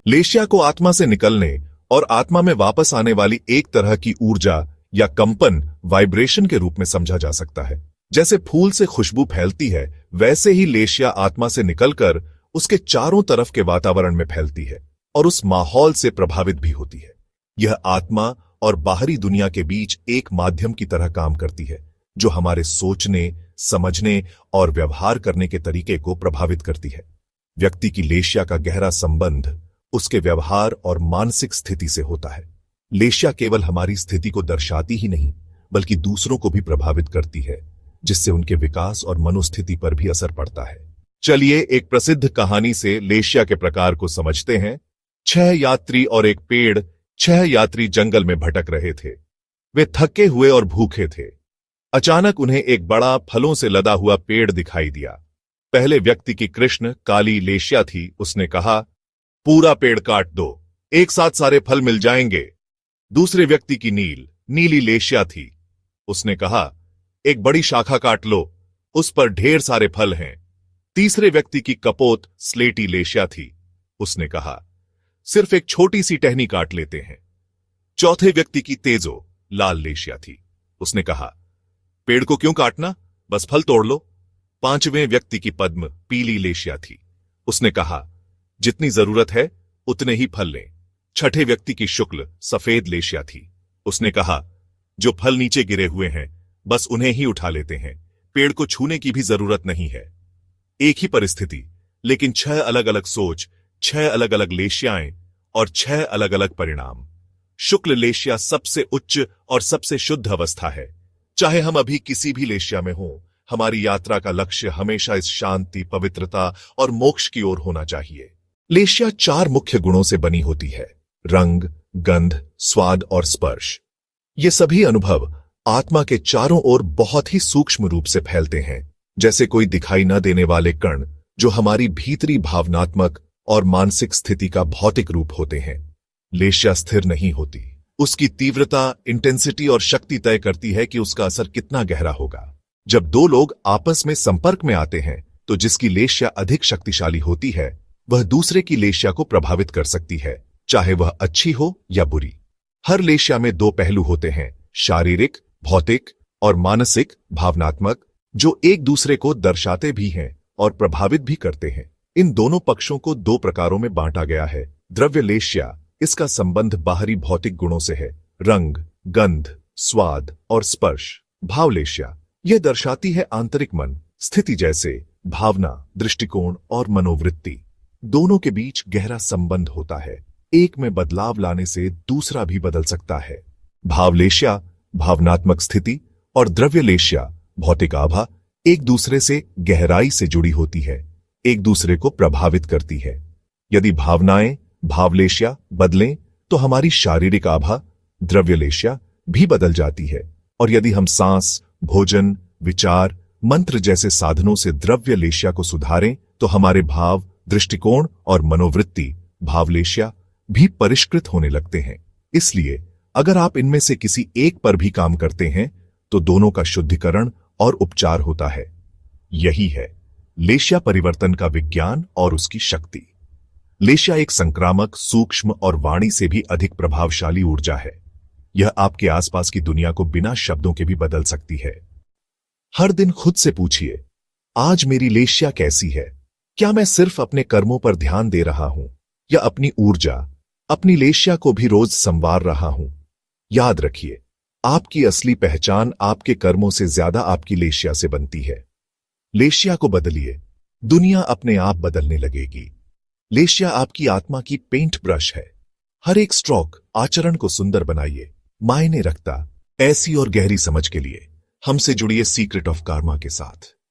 लेशिया को आत्मा से निकलने और आत्मा में वापस आने वाली एक तरह की ऊर्जा या कंपन वाइब्रेशन के रूप में समझा जा सकता है। जैसे फूल से खुशबू फैलती है, वैसे ही लेशिया आत्मा से निकलकर उसके चारों तरफ के वातावरण में फैलती है और उस माहौल से प्रभावित भी होती है। यह आत्मा और बाहरी दुनिया के बीच एक माध्यम की तरह काम करती है, जो हमारे सोचने, समझने और व्यवहार करने के तरीके को प्रभावित करती है। व्यक्ति की लेशिया का गहरा संबंध उसके व्यवहार और मानसिक स्थिति से होता है। लेशिया केवल हमारी स्थिति को दर्शाती ही नहीं, बल्कि दूसरों को भी प्रभावित करती है, जिससे उनके विकास और मनोस्थिति पर भी असर पड़ता है। चलिए एक प्रसिद्ध कहानी से लेशिया के प्रकार को समझते हैं। 6 यात्री और एक पेड़। 6 यात्री जंगल में भटक रहे थे। वे थके हुए और भूखे थे। अचानक उन्हें एक बड़ा फलों से लदा हुआ पेड़ दिखाई दिया। पहले व्यक्ति की कृष्ण काली लेशिया थी। उसने कहा, पूरा पेड़ काट दो, एक साथ सारे फल मिल जाएंगे। दूसरे व्यक्ति की नीली लेशिया थी। उसने कहा, एक बड़ी शाखा काट लो, उस पर ढेर सारे फल हैं। तीसरे व्यक्ति की कपोत स्लेटी लेशिया थी। उसने कहा, सिर्फ एक छोटी सी टहनी काट लेते हैं। चौथे व्यक्ति की तेजो लाल लेशिया थी। उसने कहा, पेड़ को क्यों काटना, बस फल तोड़ लो। पांचवें व्यक्ति की पद्म पीली लेशिया थी। उसने कहा, जितनी जरूरत है उतने ही फल लें। छठे व्यक्ति की शुक्ल सफेद लेशिया थी। उसने कहा, जो फल नीचे गिरे हुए हैं बस उन्हें ही उठा लेते हैं, पेड़ को छूने की भी जरूरत नहीं है। एक ही परिस्थिति, लेकिन 6 अलग अलग सोच, 6 अलग अलग लेशियाएं और 6 अलग अलग परिणाम। शुक्ल लेशिया सबसे उच्च और सबसे शुद्ध अवस्था है। चाहे हम अभी किसी भी लेशिया में हों, हमारी यात्रा का लक्ष्य हमेशा इस शांति, पवित्रता और मोक्ष की ओर होना चाहिए। लेशिया 4 मुख्य गुणों से बनी होती है: रंग, गंध, स्वाद और स्पर्श। ये सभी अनुभव आत्मा के चारों ओर बहुत ही सूक्ष्म रूप से फैलते हैं, जैसे कोई दिखाई न देने वाले कण, जो हमारी भीतरी भावनात्मक और मानसिक स्थिति का भौतिक रूप होते हैं। लेशिया स्थिर नहीं होती। उसकी तीव्रता, इंटेंसिटी और शक्ति तय करती है कि उसका असर कितना गहरा होगा। जब 2 लोग आपस में संपर्क में आते हैं, तो जिसकी लेशिया अधिक शक्तिशाली होती है, वह दूसरे की लेशिया को प्रभावित कर सकती है, चाहे वह अच्छी हो या बुरी। हर लेशिया में 2 पहलू होते हैं: शारीरिक, भौतिक और मानसिक, भावनात्मक, जो एक दूसरे को दर्शाते भी हैं और प्रभावित भी करते हैं। इन दोनों पक्षों को 2 प्रकारों में बांटा गया है। द्रव्य लेशिया, इसका संबंध बाहरी भौतिक गुणों से है: रंग, गंध, स्वाद और स्पर्श। भाव लेशिया, यह दर्शाती है आंतरिक मन स्थिति, जैसे भावना, दृष्टिकोण और मनोवृत्ति। दोनों के बीच गहरा संबंध होता है। एक में बदलाव लाने से दूसरा भी बदल सकता है। भाव लेशिया भावनात्मक स्थिति और द्रव्य लेशिया भौतिक आभा एक दूसरे से गहराई से जुड़ी होती है, एक दूसरे को प्रभावित करती है। यदि भावनाएं भाव लेशिया बदलें, तो हमारी शारीरिक आभा द्रव्य लेशिया भी बदल जाती है। और यदि हम सांस, भोजन, विचार, मंत्र जैसे साधनों से द्रव्य लेशिया को सुधारें, तो हमारे भाव, दृष्टिकोण और मनोवृत्ति भाव लेशिया भी परिष्कृत होने लगते हैं। इसलिए अगर आप इनमें से किसी एक पर भी काम करते हैं, तो दोनों का शुद्धिकरण और उपचार होता है। यही है लेशिया परिवर्तन का विज्ञान और उसकी शक्ति। लेशिया एक संक्रामक, सूक्ष्म और वाणी से भी अधिक प्रभावशाली ऊर्जा है। यह आपके आसपास की दुनिया को बिना शब्दों के भी बदल सकती है। हर दिन खुद से पूछिए, आज मेरी लेशिया कैसी है? क्या मैं सिर्फ अपने कर्मों पर ध्यान दे रहा हूं, या अपनी ऊर्जा, अपनी लेशिया को भी रोज संवार रहा हूं? याद रखिए, आपकी असली पहचान आपके कर्मों से ज्यादा आपकी लेशिया से बनती है। लेशिया को बदलिए, दुनिया अपने आप बदलने लगेगी। लेशिया आपकी आत्मा की पेंट ब्रश है। हर एक स्ट्रोक आचरण को सुंदर बनाइए, मायने रखता। ऐसी और गहरी समझ के लिए हमसे जुड़िए सीक्रेट ऑफ कर्मा के साथ।